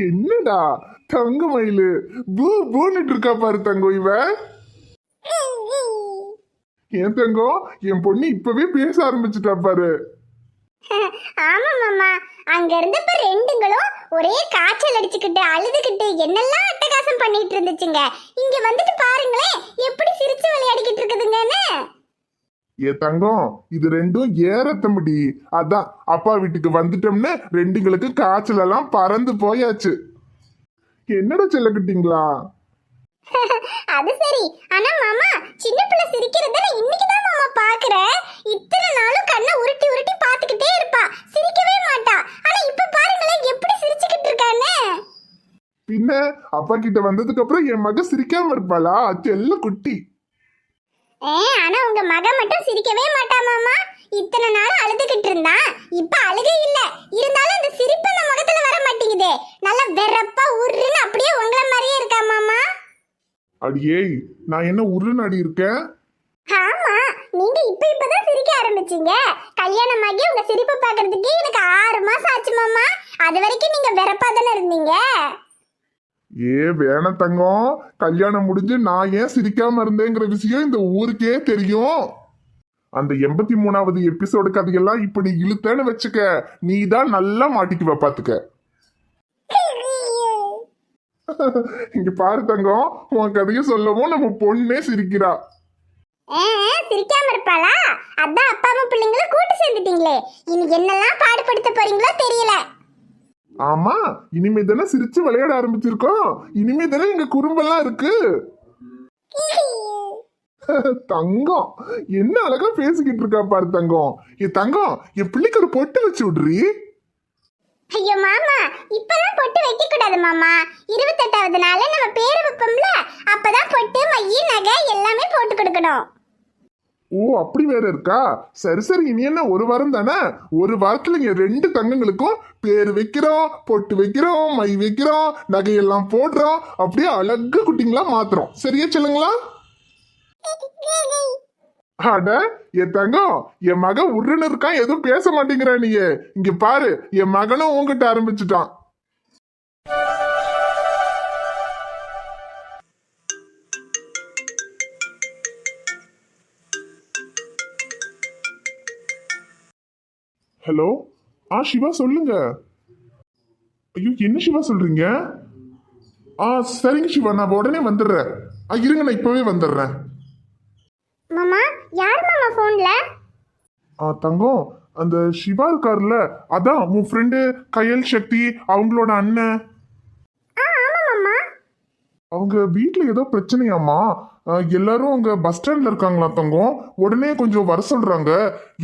என்னடா தங்க மயிலு பூ பூன்னுட்டு இருக்கா பாரு தங்கம் இவ. என் தங்கம் என் பொண்ணு இப்பவே பேச ஆரம்பிச்சுட்டா பாரு. ஆமா மாமா, அங்க இருந்தப்ப ரெண்டுங்களும் ஒரே காய்ச்சல் அடிச்சுக்கிட்டு அழுதுகிட்டு என்னெல்லாம் அட்டகாசம் பண்ணிட்டு இருந்துச்சுங்க. இங்க வந்துட்டு பாருங்களேன் எப்படி சிரிச்சு விளையாடிக்கிட்டு இருக்குதுங்கன்னு. என் தங்கம் இது ரெண்டும் ஏறத்தம்படி. அதான் அப்பா வீட்டுக்கு வந்துட்டோம்னு ரெண்டுங்களுக்கு காய்ச்சல் எல்லாம் பறந்து போயாச்சு. என்னடா செல்லக்கிட்டீங்களா? அது சரி, ஆனா மாமா சின்ன பிள்ளை சிரிக்கிறத நான் இன்னைக்குதான் மாமா பாக்குறேன். இத்தனை நாளும் கண்ணை உருட்டி உருட்டி பாத்துக்கிட்டே இருப்பா, சிரிக்கவே மாட்டா. ஆனா இப்ப பாருங்களேன் எப்படி சிரிச்சுக்கிட்டு இருக்கான்னு. பின்ன அப்பா கிட்ட வந்ததுக்கு அப்புறம் என் மக சிரிக்காம இருப்பாளா? செல்ல குட்டி. ஆனா உங்க மக மட்டும் சிரிக்கவே மாட்டா மாமா. இத்தனை நாள் அழுதுகிட்டு இருந்தா, இப்ப அழுகை இல்ல. இருந்தாலும் அந்த சிரிப்பு அந்த முகத்துல வர மாட்டேங்குதே. நல்லா வெறப்பா உருன்னு அப்படியே உங்கள மாதிரியே இருக்கா மாமா. அடியே நான் என்ன உருநாடி இருக்கேன்? ஆமா, நீங்க இப்பதான் சிரிக்க ஆரம்பிச்சீங்க. கல்யாணமாகி உங்க சிரிப்பு பாக்குறதுக்கு எனக்கு 6 மாசம் ஆச்சு மாமா. அது வரைக்கும் நீங்க வெறப்பா தானே இருந்தீங்க. வேண தங்கம், கல்யாணம் முடிஞ்சு நான் ஏன் சிரிக்காம இருந்தேங்கிற விஷயம் இந்த ஊருக்கே தெரியும். அந்த 83வது எபிசோடு கதையெல்லாம் இப்படி இழுத்தேன்னு வச்சுக்க, நீ தான் நல்லா மாட்டிக்குவ பாத்துக்க. இங்க பாரு தங்கம், உன் கதைய சொல்லவும் நம்ம பொண்ணே சிரிக்கிறா. சிரிக்காம இருப்பாளா? அதான் அப்பாவும் பிள்ளைங்களும் கூட்டு சேர்ந்துட்டீங்களே, இனி என்னெல்லாம் பாடுபடுத்த போறீங்களோ தெரியல. ஆமா, இனிமே தானே சிரிச்சு விளையாட ஆரம்பிச்சிருக்கோம். இனிமே தானே எங்க குறும்பெல்லாம் இருக்கு. தங்கம் என்ன அழகா பேசிக்கிட்டு இருக்கா பாரு தங்கம். தங்கம் என் பிள்ளைக்கு ஒரு பொட்டு வச்சு விடுறி. ஐயோ மாமா, இப்பெல்லாம் பொட்டு வைக்க கூடாது மாமா. 28வது நாள் நம்ம பேரு வைப்போம்ல, அப்பதான் பொட்டு மைய நகை எல்லாமே போட்டு கொடுக்கணும். ஓ அப்படி வேற இருக்கா? சரி சரி, இனி என்ன ஒரு வாரம் தானே, ஒரு வாரத்துல இங்க 2 தங்கங்களுக்கும் பேரு வைக்கிறோம், பொட்டு வைக்கிறோம், மை வைக்கிறோம், நகையெல்லாம் போடுறோம், அப்படியே அழகு குட்டிங்களா மாத்துறோம். சரியா சொல்லுங்களா? அட என் தங்கம், என் மகன் உருன்னு இருக்கான், எதுவும் பேச மாட்டேங்கிறா. நீ இங்க பாரு, என் மகனும் உங்ககிட்ட ஆரம்பிச்சுட்டான். ஹலோ, சிவா சொல்லுங்க. ஐயோ என்ன சிவா சொல்றீங்க? சரிங்க சிவா, நான் உடனே வந்துடுறேன். இருங்க, நான் இப்பவே வந்துடுறேன். மாமா, யார் மாமா போன்ல? தங்கம், அந்த சிவா இருக்காருல்ல, அதான் உன் ஃப்ரெண்டு கயல் சக்தி அவங்களோட அண்ணன். ஆமா மாமா. அவங்க வீட்டுல ஏதோ பிரச்சனையாமா. எல்லாரும் அங்க பஸ் ஸ்டாண்ட்ல இருக்காங்களா தங்கம். உடனே கொஞ்சம் வர சொல்றாங்க.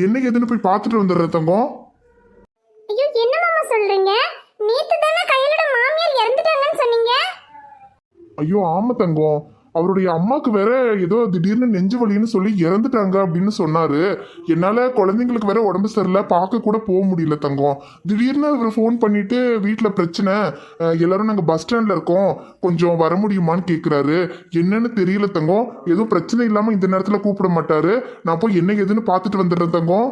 என்ன ஏதுன்னு போய் பார்த்துட்டு வந்துடுறேன் தங்கம். ஐயோ என்ன மாமா சொல்றீங்க? நேத்து தானே கையிலோட மாமியார் இறந்துட்டாங்கன்னு சொன்னீங்க. ஐயோ ஆமா தங்கம், அவருடைய அம்மாக்கு வேற ஏதோ திடீர்னு நெஞ்சு வலின்னு சொல்லி இறந்துட்டாங்க அப்படின்னு சொன்னாரு. என்னால குழந்தைங்களுக்கு வேற உடம்பு சரியில்லை, பார்க்க கூட போக முடியல தங்கம். திடீர்னு அவர் ஃபோன் பண்ணிட்டு வீட்டுல பிரச்சனை, எல்லாரும் நாங்க பஸ் ஸ்டாண்ட்ல இருக்கோம், கொஞ்சம் வர முடியுமான்னு கேக்குறாரு. என்னன்னு தெரியல தங்கம். எதுவும் பிரச்சனை இல்லாம இந்த நேரத்துல கூப்பிட மாட்டாரு. நான் போய் என்ன ஏதுன்னு பார்த்துட்டு வந்துடுறேன் தங்கம்.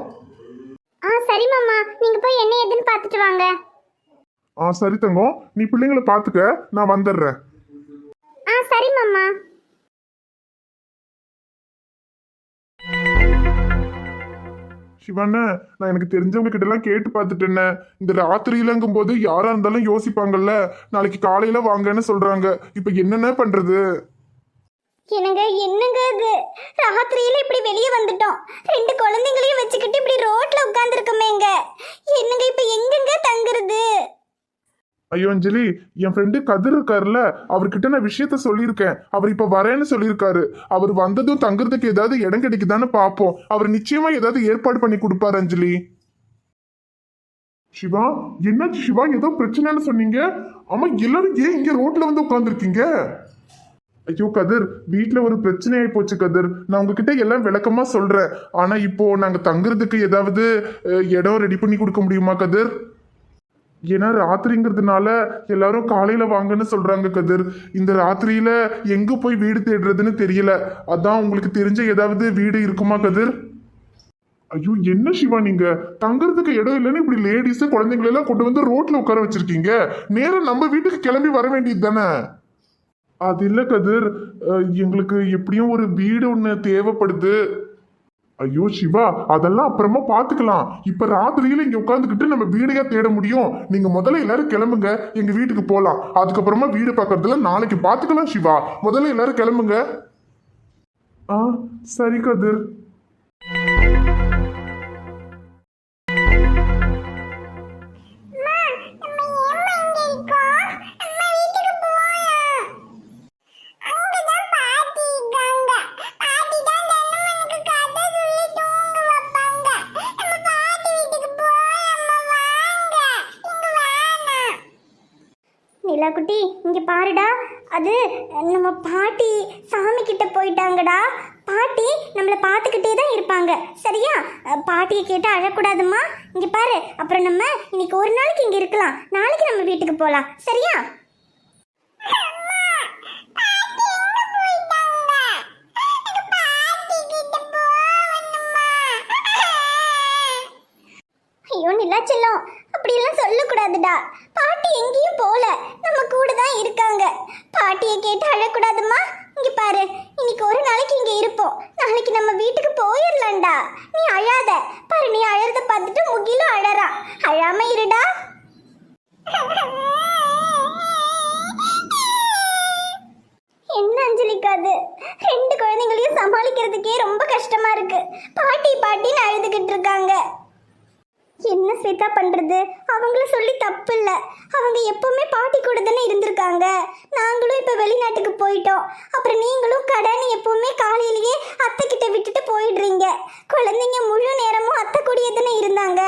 சரி மாமா, நீங்க போய் என்ன ஏதுன்னு பார்த்துட்டு வாங்க. சரி தங்கம், நீ பிள்ளைங்களை பார்த்துக்க, நான் வந்துடுறேன். சரி மாமா. சிவண்ண, நான் எனக்கு தெரிஞ்சவங்க கிட்ட எல்லாம் கேட்டு பார்த்துட்டேன்ன. இந்த ராத்திரியிலங்கும் போது யாரா இருந்தாலும் யோசிப்பாங்கல்ல, நாளைக்கு காலையில வாங்கன்னு சொல்றாங்க. இப்ப என்னென்ன பண்றது? என்னங்க இது? ராத்திரியில இப்படி வெளியே வந்துட்டோம், 2 குழந்தைங்களையும் வச்சுக்கிட்டு இப்படி ரோட்ல உட்கார்ந்துருக்கமேங்க. என்னங்க இப்ப எங்கெங்க தங்குறது? ஐயோ அஞ்சலி, என் ஃப்ரெண்டு கதிர் இருக்காருல்ல, அவர்கிட்ட நான் விஷயத்த சொல்லியிருக்கேன். அவர் இப்ப வரேன்னு சொல்லியிருக்காரு. அவர் வந்ததும் தங்குறதுக்கு ஏதாவது இடம் கிடைக்குதான்னு பார்ப்போம். அவர் நிச்சயமா ஏதாவது ஏற்பாடு பண்ணி கொடுப்பாரு அஞ்சலி. சிவா, என்னாச்சு சிவா? ஏதோ பிரச்சனைன்னு சொன்னீங்க. ஆமா, எல்லாரும் ஏன் இங்க ரோட்ல வந்து உட்கார்ந்துருக்கீங்க? ஐயோ கதிர், வீட்டுல ஒரு பிரச்சனை ஆகி போச்சு கதிர். நான் உங்ககிட்ட எல்லாம் விளக்கமா சொல்றேன். ஆனா இப்போ நாங்க தங்குறதுக்கு ஏதாவது இடம் ரெடி பண்ணி கொடுக்க முடியுமா கதிர்? ஏன்னா ராத்திரிங்கிறதுனால எல்லாரும் காலையில வாங்கன்னு சொல்றாங்க கதிர். இந்த ராத்திரியில எங்க போய் வீடு தேடுறதுன்னு தெரியல. அதான் உங்களுக்கு தெரிஞ்ச ஏதாவது வீடு இருக்குமா கதிர்? ஐயோ என்ன சிவா நீங்க தங்கறதுக்கு இடம் இல்லைன்னு இப்படி லேடிஸ் குழந்தைங்களை எல்லாம் கொண்டு வந்து ரோட்ல உட்கார வச்சிருக்கீங்க. நேரம் நம்ம வீட்டுக்கு கிளம்பி வர வேண்டியது தானே. அது இல்ல கதிர், எங்களுக்கு எப்படியும் ஒரு வீடு ஒண்ணு தேவைப்படுது. ஐயோ சிவா, அதெல்லாம் அப்புறமா பாத்துக்கலாம். இப்ப ராத்திரியில இங்க உட்காந்துக்கிட்டு நம்ம வீடையா தேட முடியும்? நீங்க முதல்ல எல்லாரும் கிளம்புங்க, எங்க வீட்டுக்கு போலாம். அதுக்கப்புறமா வீடு பார்க்கறதுல நாளைக்கு பாத்துக்கலாம் சிவா. முதல்ல எல்லாரும் கிளம்புங்க. ஆ சரி கதிர். நிலாக்குட்டி இங்க பாருடா, அது நம்ம பாட்டி சாமி கிட்ட போயிட்டாங்கடா. பாட்டி நம்மளை பார்த்துக்கிட்டே தான் இருப்பாங்க, சரியா? பாட்டியை கேட்டு அழக்கூடாதும்மா. இங்க பாரு, அப்புறம் நம்ம இன்னைக்கு ஒரு நாளைக்கு இங்க இருக்கலாம், நாளைக்கு நம்ம வீட்டுக்கு போலாம், சரியா? ஐயோ நிலா செல்லம், அப்படியெல்லாம் சொல்லக்கூடாதுடா. பாட்டி எங்கேயும் போல, நம்ம கூட தான் இருக்காங்க. பாட்டியை கேட்டு அழக்கூடாதுமா. இங்க பாரு, இன்னைக்கு ஒரு நாளைக்கு இங்க இருப்போம், நாளைக்கு நம்ம வீட்டுக்கு போயிடலாம்டா. நீ அழாத பாரு, நீ அழறத பார்த்துட்டு முகிலும் அழறா. அழாம இருடா. என்ன அஞ்சலிக்காது, ரெண்டு குழந்தைங்களையும் சமாளிக்கிறதுக்கே ரொம்ப கஷ்டமா இருக்கு. பாட்டி பாட்டின்னு அழுதுகிட்டு இருக்காங்க. என்ன ஸ்வேதா பண்றது? அவங்கள சொல்லி தப்பு இல்லை, அவங்க எப்பவுமே பாட்டி கூட தானே இருந்திருக்காங்க. நாங்களும் இப்போ வெளிநாட்டுக்கு போயிட்டோம். அப்புறம் நீங்களும் கடன் எப்பவுமே காலையிலேயே அத்தை கிட்ட விட்டுட்டு போயிடுறீங்க. குழந்தைங்க முழு நேரமும் அத்தை கூடயே தானே இருந்தாங்க.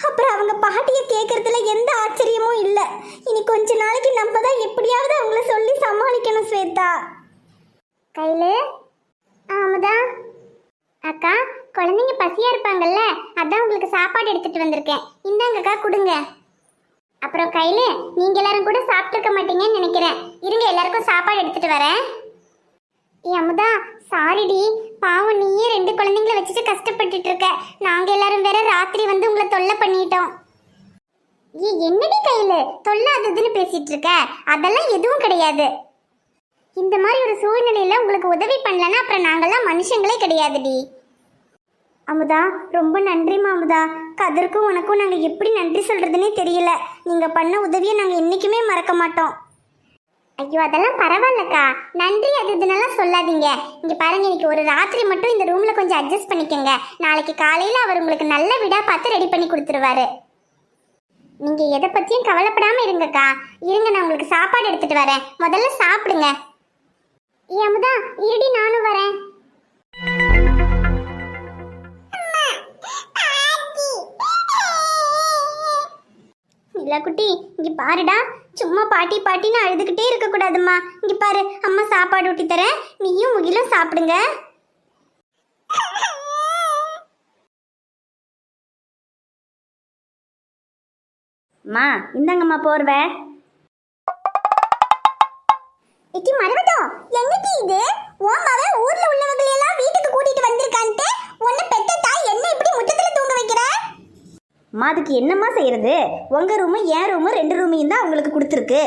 அப்புறம் அவங்க பாட்டியை கேட்கறதுல எந்த ஆச்சரியமும் இல்லை. இனி கொஞ்ச நாளைக்கு நம்ம தான் எப்படியாவது அவங்கள சொல்லி சமாளிக்கணும் ஸ்வேதா. கையில ஆமாதா அக்கா, குழந்தைங்க பசியா இருப்பாங்கல்ல, அதான் உங்களுக்கு சாப்பாடு எடுத்துட்டு வந்திருக்கேன். இந்தாங்கக்கா கொடுங்க. அப்புறம் கையில நீங்க எல்லாரும் கூட சாப்பிட்டுருக்க மாட்டீங்கன்னு நினைக்கிறேன். இருங்க, எல்லாருக்கும் சாப்பாடு எடுத்துட்டு வரேன். ஏ அமுதா, சாரிடி, பாவம் நீயே ரெண்டு குழந்தைங்கள வச்சுட்டு கஷ்டப்பட்டுட்டு இருக்க. நாங்க எல்லாரும் வேற ராத்திரி வந்து உங்களை தொல்லை பண்ணிட்டோம். ஏ என்னடி கையில தொல்லாததுன்னு பேசிட்டு இருக்க? அதெல்லாம் எதுவும் கிடையாது. இந்த மாதிரி ஒரு சூழ்நிலையில உங்களுக்கு உதவி பண்ணலன்னா அப்புறம் நாங்கெல்லாம் மனுஷங்களே கிடையாதுடி. அமுதா, ரொம்ப நன்றிமா அமுதா. கதருக்கும் உனக்கும் நாங்கள் எப்படி நன்றி சொல்றதுன்னே தெரியல. நீங்க பண்ண உதவியை நாங்கள் என்னைக்குமே மறக்க மாட்டோம். ஐயோ அதெல்லாம் பரவாயில்லக்கா, நன்றி அது இதனாலாம் சொல்லாதீங்க. இங்க பாருங்க, இன்னைக்கு ஒரு ராத்திரி மட்டும் இந்த ரூம்ல கொஞ்சம் அட்ஜஸ்ட் பண்ணிக்கோங்க. நாளைக்கு காலையில அவர் உங்களுக்கு நல்ல வீடா பார்த்து ரெடி பண்ணி கொடுத்துருவாரு. நீங்க எதை பத்தியும் கவலைப்படாம இருங்கக்கா. இருங்க, நான் உங்களுக்கு சாப்பாடு எடுத்துட்டு வரேன், முதல்ல சாப்பிடுங்க. அமுதா இருடி, நானும் வரேன். குட்டி இங்க பாருடா, சும்மா பாட்டி பாட்டின்னு அழுதுகிட்டே இருக்க கூடாதும்மா. இங்க பாரு, அம்மா சாப்பாடு ஊட்டி தரேன், நீயும் முகிலும் சாப்பிடுங்க. அம்மா இந்தாங்கம்மா போர்வை. இட்டி மறவட்டும், என்னடி இது? உன் மகன் ஊர்ல உள்ளவங்களை எல்லாம் வீட்டுக்கு கூட்டிட்டு வந்திருக்கான்ட்டு உன்னை பெத்த தாய் என்ன இப்படி முற்றத்துல தூங்க வைக்கிற? அம்மா அதுக்கு என்னம்மா செய்யறது? உங்க ரூமு என் ரூமு ரெண்டு ரூமையும் தான் அவங்களுக்கு கொடுத்துருக்கு.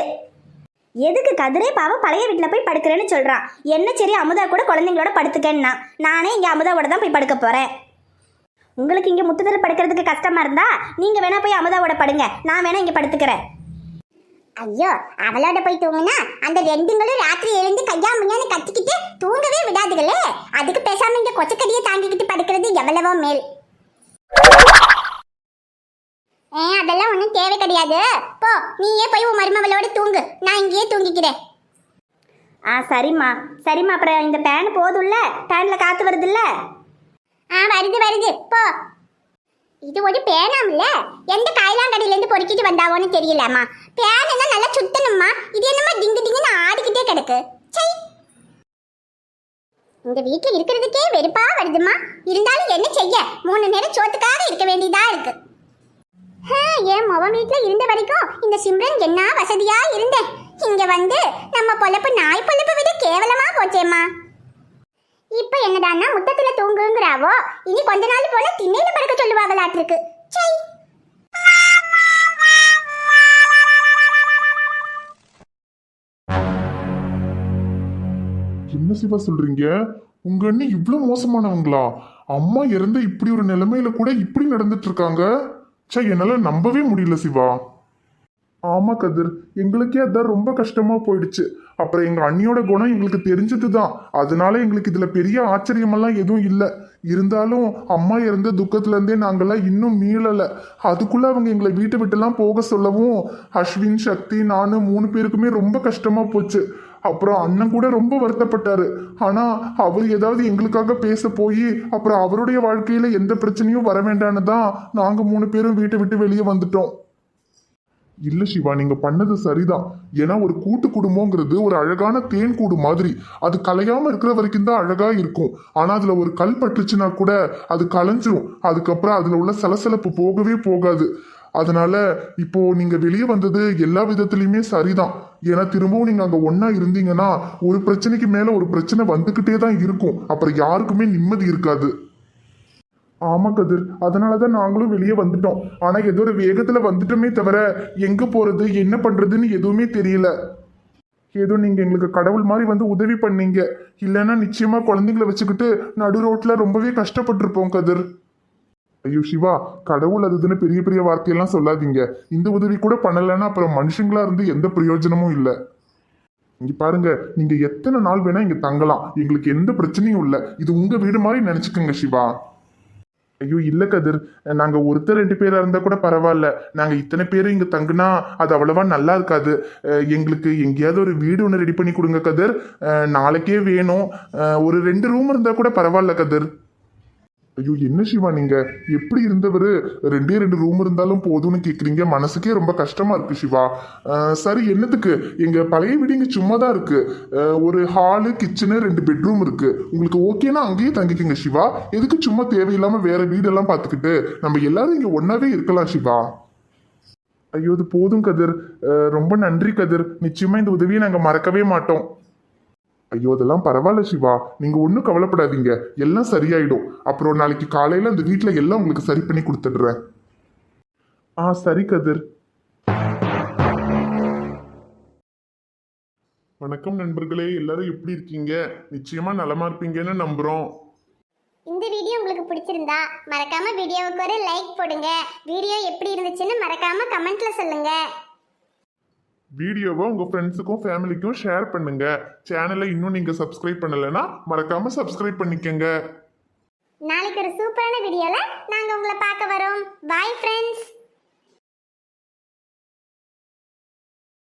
எதுக்கு கதிரே பாவம் பழைய வீட்டில் போய் படுக்கிறேன்னு சொல்கிறான். என்ன சரி அமுதா கூட குழந்தைங்களோட படுத்துக்கேன்னா, நானே இங்கே அமுதாவோட தான் போய் படுக்க போகிறேன். உங்களுக்கு இங்கே முத்தத்தில் படுக்கிறதுக்கு கஷ்டமாக இருந்தா நீங்கள் வேணா போய் அமுதாவோட படுங்க, நான் வேணா இங்கே படுத்துக்கிறேன். ஐயோ, அவளோட போய் தூங்குனா அந்த ரெண்டுங்களும் ராத்திரி எழுந்து கையா முன்னான்னு கத்திக்கிட்டு தூங்கவே விடாதுகளே. அதுக்கு பேசாம இந்த கொச்சக்கடியை தாங்கிக்கிட்டு படுக்கிறது எவ்வளவோ மேல். அதெல்லாம் ஒன்றும் தேவை கிடையாது. போ, நீயே போய் உன் மருமவளோட தூங்கு, நான் இங்கேயே தூங்கிக்கிறேன். சரிம்மா சரிம்மா. அப்புறம் இந்த பேன் போதும்ல, பேனில் காற்று வருதுல்ல? வருது வருது, போ. இது ஒரு பேனாம்ல, எந்த காய்லாங்கடியிலேருந்து பொறுக்கிட்டு வந்தாவோன்னு தெரியலம்மா. பேனா நல்லா சுத்தணும்மா, இது என்னம்மா டிங்கு டிங்குன்னு ஆடிக்கிட்டே கிடக்கு. சை, இந்த வீட்டில் இருக்கிறதுக்கே வெறுப்பா வருதுமா. இருந்தாலும் என்ன செய்ய, 3 நேரம் சோத்துக்காக இருக்க வேண்டியதா இருக்கு. என் மொபைல் வீட்டில் இருந்த வரைக்கும் இந்த சிம்ரன் என்ன வசதியா இருந்தேன். இங்க வந்து நம்ம பொழப்பு நாய் பொழப்பை விட கேவலமா போச்சேம்மா. இப்ப என்னடான்னா முத்தத்துல தூங்குங்கறாவோ, இனி கொஞ்ச நாள் போல திண்ணையில படுக்க சொல்லுவாங்களாட்டிருக்கு. சை. என்ன சிவா சொல்றீங்க? உங்க அண்ணி இவ்வளவு மோசமானவங்களா? அம்மா இறந்த இப்படி ஒரு நிலைமையில கூட இப்படி நடந்துட்டு இருக்காங்க. ச்சே, என்னால நம்பவே முடியல சிவா. ஆமா கதிர், எங்களுக்கே அதான் ரொம்ப கஷ்டமா போயிடுச்சு. அப்புறம் எங்க அண்ணியோட குணம் எங்களுக்கு தெரிஞ்சதுதான். அதனால எங்களுக்கு இதுல பெரிய ஆச்சரியமெல்லாம் எதுவும் இல்லை. இருந்தாலும் அம்மா இறந்த துக்கத்துல இருந்தே நாங்கெல்லாம் இன்னும் மீளல. அதுக்குள்ள அவங்க எங்களை வீட்டை விட்டுலாம் போக சொல்லவும் அஸ்வின், சக்தி, நானு 3 பேருக்குமே ரொம்ப கஷ்டமா போச்சு. அப்புறம் அண்ணன் கூட ரொம்ப வருத்தப்பட்டாரு. ஆனா அவர் ஏதாவது எங்களுக்காக பேச போய் அப்புறம் அவருடைய வாழ்க்கையில எந்த பிரச்சனையும் வர வேண்டான்னு தான் நாங்க 3 பேரும் வீட்டை விட்டு வெளியே வந்துட்டோம். இல்ல சிவா, நீங்க பண்ணது சரிதான். ஏன்னா ஒரு கூட்டு குடும்பங்கிறது ஒரு அழகான தேன் கூடு மாதிரி. அது கலையாம இருக்கிற வரைக்கும் தான் அழகா இருக்கும். ஆனா அதுல ஒரு கல் பட்டுச்சுன்னா கூட அது கலைஞ்சிரும். அதுக்கப்புறம் அதுல உள்ள சலசலப்பு போகவே போகாது. அதனால இப்போ நீங்க வெளியே வந்தது எல்லா விதத்திலயுமே சரிதான். ஏன்னா திரும்பவும் நீங்க அங்க ஒன்னா இருந்தீங்கன்னா ஒரு பிரச்சனைக்கு மேல ஒரு பிரச்சனை வந்துகிட்டே தான் இருக்கும். அப்புறம் யாருக்குமே நிம்மதி இருக்காது. ஆமா கதிர், அதனாலதான் நாங்களும் வெளியே வந்துட்டோம். ஆனா ஏதோ ஒரு வேகத்துல வந்துட்டோமே தவிர எங்க போறது என்ன பண்றதுன்னு எதுவுமே தெரியல. ஏதோ நீங்க எங்களுக்கு கடவுள் மாதிரி வந்து உதவி பண்ணீங்க. இல்லைன்னா நிச்சயமா குழந்தைங்களை வச்சுக்கிட்டு நடு ரோட்ல ரொம்பவே கஷ்டப்பட்டிருப்போம் கதிர். ஐயோ சிவா, கடவுள் அதுன்னு பெரிய பெரிய வார்த்தையெல்லாம் சொல்லாதீங்க. இந்த உதவி கூட பண்ணலைன்னா அப்புறம் மனுஷங்களா இருந்து எந்த பிரயோஜனமும் இல்லை. இங்க பாருங்க, நீங்க எத்தனை நாள் வேணா இங்க தங்கலாம். எங்களுக்கு எந்த பிரச்சனையும் இல்லை. இது உங்க வீடு மாதிரி நினைச்சுக்கோங்க சிவா. ஐயோ இல்ல கதிர், நாங்க ஒருத்தர் 2 பேரா இருந்தா கூட பரவாயில்ல. நாங்க இத்தனை பேரும் இங்க தங்குனா அது அவ்வளவா நல்லா இருக்காது. எங்களுக்கு எங்கேயாவது ஒரு வீடு ஒன்று ரெடி பண்ணி கொடுங்க கதிர். நாளைக்கே வேணும். ஒரு 2 ரூம் இருந்தா கூட பரவாயில்ல கதிர். ஐயோ என்ன சிவா, நீங்க எப்படி இருந்தவர் 2 ரூம் இருந்தாலும் போதும்னு கேக்குறீங்க. மனசுக்கே ரொம்ப கஷ்டமா இருக்கு சிவா. சரி, என்னத்துக்கு? எங்க பழைய வீடு இங்க சும்மா தான் இருக்கு. ஒரு ஹாலு, கிச்சனு, 2 பெட்ரூம் இருக்கு. உங்களுக்கு ஓகேனா அங்கேயே தங்கிக்கோங்க சிவா. எதுக்கு சும்மா தேவையில்லாம வேற வீடெல்லாம் பார்த்துக்கிட்டு? நம்ம எல்லாரும் இங்க ஒன்னாவே இருக்கலாம் சிவா. ஐயோ இது போதும் கதிர். ரொம்ப நன்றி கதிர். நிச்சயமா இந்த உதவியை நாங்க மறக்கவே மாட்டோம். ஐயோ அதெல்லாம் பரவாயில்ல சிவா, நீங்க ஒன்றும் கவலைப்படாதீங்க. எல்லாம் சரியாயிடும். அப்புறம் நாளைக்கு காலையில அந்த வீட்டுல எல்லாம் உங்களுக்கு சரி பண்ணி கொடுத்துடுறேன். சரி கதிர். வணக்கம் நண்பர்களே, எல்லாரும் எப்படி இருக்கீங்க? நிச்சயமா நலமா இருப்பீங்கன்னு நம்புறோம். இந்த வீடியோ உங்களுக்கு பிடிச்சிருந்தா மறக்காம வீடியோவுக்கு ஒரு லைக் போடுங்க. வீடியோ எப்படி இருந்துச்சுன்னு மறக்காம கமெண்ட்ல சொல்லுங்க. வீடியோவை உங்க ஃப்ரெண்ட்ஸுக்கும் ஃபேமிலிக்கும் ஷேர் பண்ணுங்க. சேனலை இன்னும் நீங்க சப்ஸ்கிரைப் பண்ணலைன்னா மறக்காம சப்ஸ்கிரைப் பண்ணிக்கங்க. நாளைக்கு ஒரு சூப்பரான வீடியோல நாங்க உங்களை பார்க்க வரோம். Bye friends.